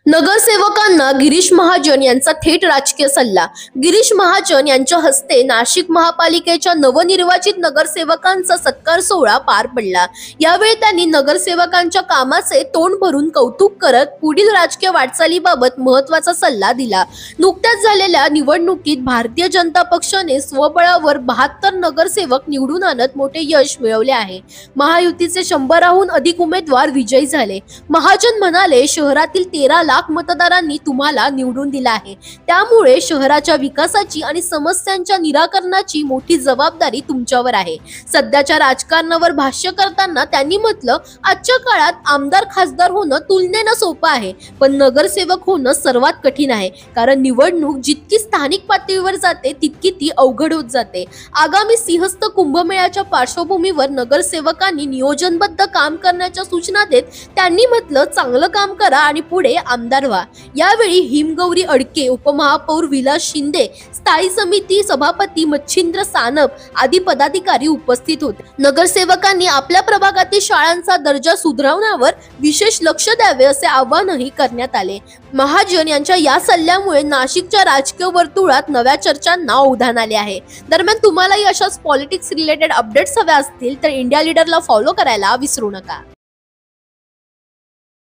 नगरसेवकांना गिरीश महाजन यांचा थेट राजकीय सल्ला। गिरीश महाजन यांच्या हस्ते नाशिक महापालिकेच्या नवनिर्वाचित नगरसेवकांचा सत्कार सोहळा पार पडला। यावेळी त्यांनी नगरसेवकांच्या कामाचे तोंड भरून कौतुक करत पुढील राजकीय वाटचालीबाबत महत्त्वाचा सल्ला दिला। नुकत्याच झालेल्या निवडणुकीत भारतीय जनता पक्षाने स्वबळावर 72 नगरसेवक निवडून आणत मोठे यश मिळवले आहे। महायुतीचे 100हून अधिक उमेदवार विजयी झाले। महाजन म्हणाले, शहरातील 13 लाख मतदारांनी तुम्हाला निवडून दिला आहे, त्यामुळे शहराच्या विकासाची आणि समस्यांच्या निराकरणाची मोठी जबाबदारी तुमच्यावर आहे। सध्याच्या राजकारणावर भाष्य करताना त्यांनी म्हटलं, आजच्या काळात आमदार खासदार होणं तुलनेनं सोपं आहे, पण नगरसेवक होणं सर्वात कठीण आहे, कारण निवडणूक जितकी स्थानिक पातळीवर जाते तितकी ती अवघड होत जाते। आगामी सिंहस्थ कुंभमेळ्याच्या पार्श्वभूमीवर नगरसेवकांनी नियोजनबद्ध काम करण्याच्या सूचना देत त्यांनी म्हटलं, चांगलं काम करा आणि पुढे आमदार व्हा। यावेळी हिमगौरी अडके, उपमहापौर विलास शिंदे, स्थायी समिती सभापती मच्छिंद्र सानप आदी पदाधिकारी उपस्थित होते। नगरसेवकांनी आपल्या प्रभागातील शाळांचा दर्जा सुधारण्यावर विशेष लक्ष द्यावे असे आवाहनही करण्यात आले। महाजन यांच्या या सल्ल्यामुळे नाशिकच्या राजकीय वर्तुळात नव्या चर्चांना उधाण आले आहे। दरम्यान तुम्हालाही अशाच पॉलिटिक्स रिलेटेड अपडेट्स हवे असतील तर इंडिया लीडरला फॉलो करायला विसरू नका।